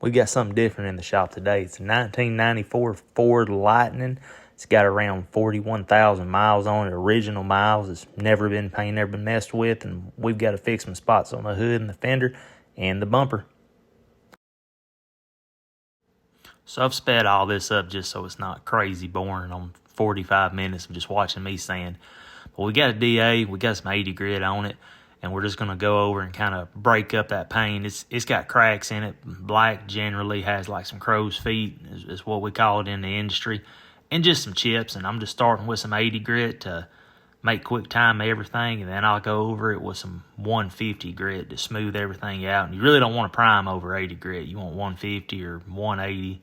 We got something different in the shop today. It's a 1994 Ford Lightning. It's got around 41,000 miles on it, original miles. It's never been painted, never been messed with, and we've got to fix some spots on the hood and the fender and the bumper. So I've sped all this up just so it's not crazy boring on 45 minutes of just watching me sand. But we got a DA, we got some 80 grit on it, and we're just going to go over and kind of break up that paint. It's got cracks in it. Black generally has like some crow's feet, is what we call it in the industry, and just some chips. And I'm just starting with some 80 grit to make quick time of everything, and then I'll go over it with some 150 grit to smooth everything out. And you really don't want to prime over 80 grit. You want 150 or 180.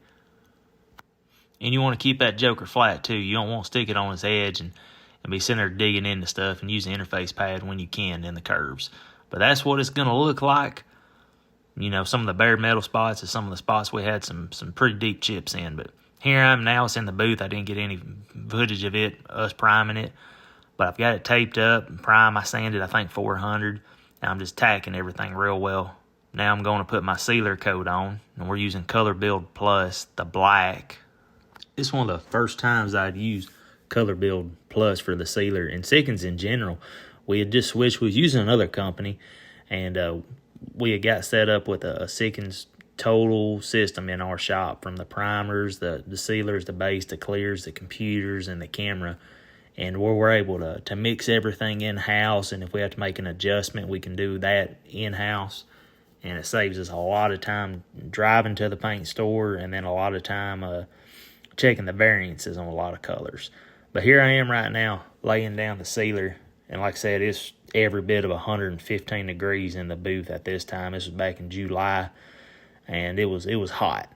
And you want to keep that joker flat too. You don't want to stick it on its edge and be sitting there digging into stuff, and use the interface pad when you can in the curves. But that's what it's going to look like. You know, some of the bare metal spots is some of the spots we had some pretty deep chips in. But here I am now. It's in the booth. I didn't get any footage of us priming it. But I've got it taped up and primed. I sanded, I think, 400. And I'm just tacking everything real well. Now I'm going to put my sealer coat on. And we're using Color Build Plus, the black. It's one of the first times I'd used Color Build Plus for the sealer, and Sickens in general. We had just switched. We was using another company, and we had got set up with a Sickens total system in our shop, from the primers, the sealers, the base, the clears, the computers, and the camera. And we're able to mix everything in-house, and if we have to make an adjustment, we can do that in-house. And it saves us a lot of time driving to the paint store, and then a lot of time checking the variances on a lot of colors. But here I am right now laying down the sealer, and like I said, it's every bit of 115 degrees in the booth at this time. This was back in July, and it was hot.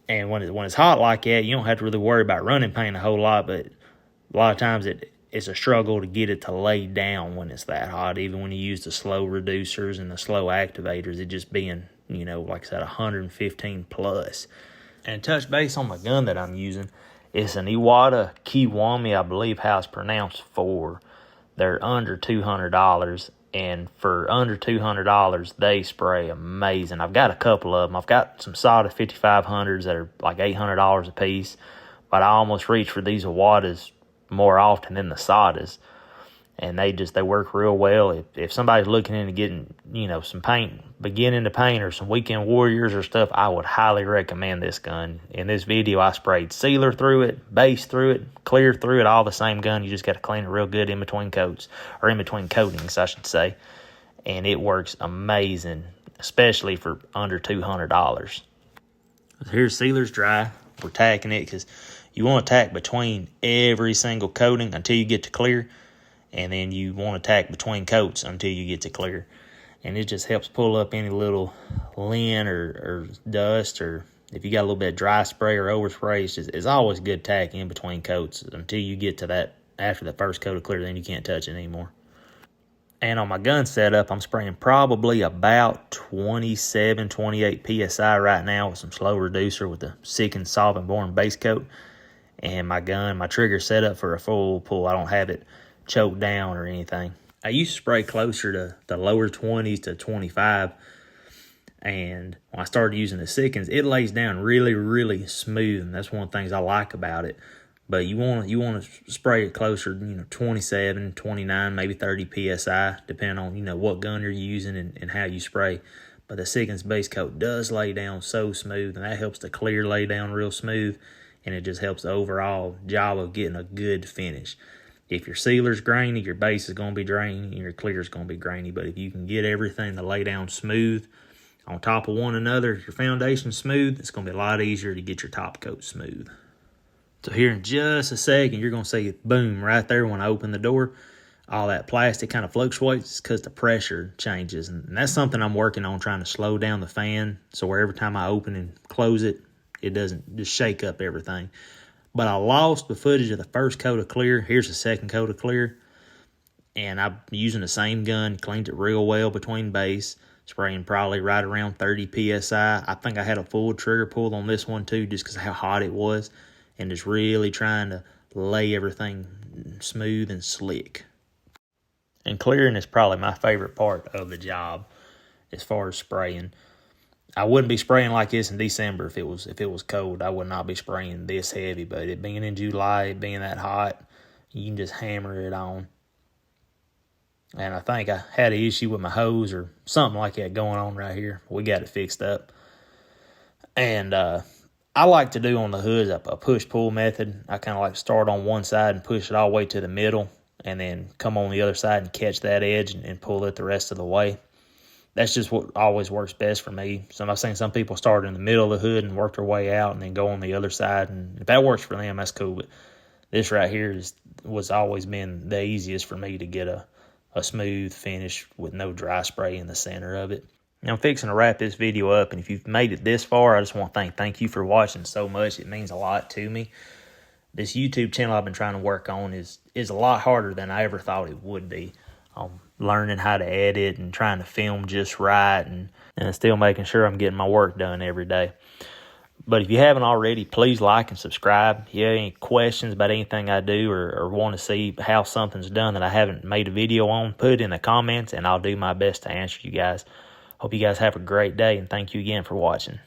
And when it's hot like that, you don't have to really worry about running paint a whole lot, but a lot of times it's a struggle to get it to lay down when it's that hot, even when you use the slow reducers and the slow activators, it just being, like I said, 115 plus. And touch base on the gun that I'm using. It's an Iwata Kiwami, I believe how it's pronounced, 4. They're under $200, and for under $200, they spray amazing. I've got a couple of them. I've got some Sada 5500s that are like $800 a piece, but I almost reach for these Iwatas more often than the Sadas. And they work real well. If somebody's looking into getting, some paint, beginning to paint, or some weekend warriors or stuff, I would highly recommend this gun. In this video, I sprayed sealer through it, base through it, clear through it, all the same gun. You just got to clean it real good in between coats, or in between coatings, I should say. And it works amazing, especially for under $200. Here's sealer's dry. We're tacking it because you want to tack between every single coating until you get to clear. And then you want to tack between coats until you get to clear. And it just helps pull up any little lint or dust, or if you got a little bit of dry spray or overspray, it's always good tack in between coats until you get to that, after the first coat of clear, then you can't touch it anymore. And on my gun setup, I'm spraying probably about 27, 28 PSI right now with some slow reducer with the Sickens Solvent Borne base coat. And my trigger set up for a full pull. I don't have it choked down or anything. I used to spray closer to the lower 20s to 25, and when I started using the Sickens, it lays down really, really smooth, and that's one of the things I like about it. But you want to spray it closer, 27, 29, maybe 30 psi, depending on what gun you're using and how you spray. But the Sickens base coat does lay down so smooth, and that helps the clear lay down real smooth, and it just helps the overall job of getting a good finish. If your sealer's grainy, your base is going to be grainy, and your clear's going to be grainy. But if you can get everything to lay down smooth on top of one another, your foundation's smooth, it's going to be a lot easier to get your top coat smooth. So here in just a second, you're going to see boom right there when I open the door. All that plastic kind of fluctuates because the pressure changes. And that's something I'm working on, trying to slow down the fan so where every time I open and close it, it doesn't just shake up everything. But I lost the footage of the first coat of clear. Here's the second coat of clear. And I'm using the same gun, cleaned it real well between base, spraying probably right around 30 PSI. I think I had a full trigger pull on this one too, just because of how hot it was. And just really trying to lay everything smooth and slick. And clearing is probably my favorite part of the job as far as spraying. I wouldn't be spraying like this in December if it was cold. I would not be spraying this heavy, but it being in July, it being that hot, you can just hammer it on. And I think I had an issue with my hose or something like that going on right here. We got it fixed up. And I like to do on the hoods a push-pull method. I kind of like to start on one side and push it all the way to the middle, and then come on the other side and catch that edge and pull it the rest of the way. That's just what always works best for me. So I've seen some people start in the middle of the hood and work their way out and then go on the other side. And if that works for them, that's cool. But this right here was always been the easiest for me to get a smooth finish with no dry spray in the center of it. Now I'm fixing to wrap this video up, and if you've made it this far, I just want to thank you for watching so much. It means a lot to me. This YouTube channel I've been trying to work on is a lot harder than I ever thought it would be. Learning how to edit and trying to film just right, and still making sure I'm getting my work done every day. But if you haven't already, please like and subscribe. If you have any questions about anything I do or want to see how something's done that I haven't made a video on, put it in the comments, and I'll do my best to answer you guys. Hope you guys have a great day, and thank you again for watching.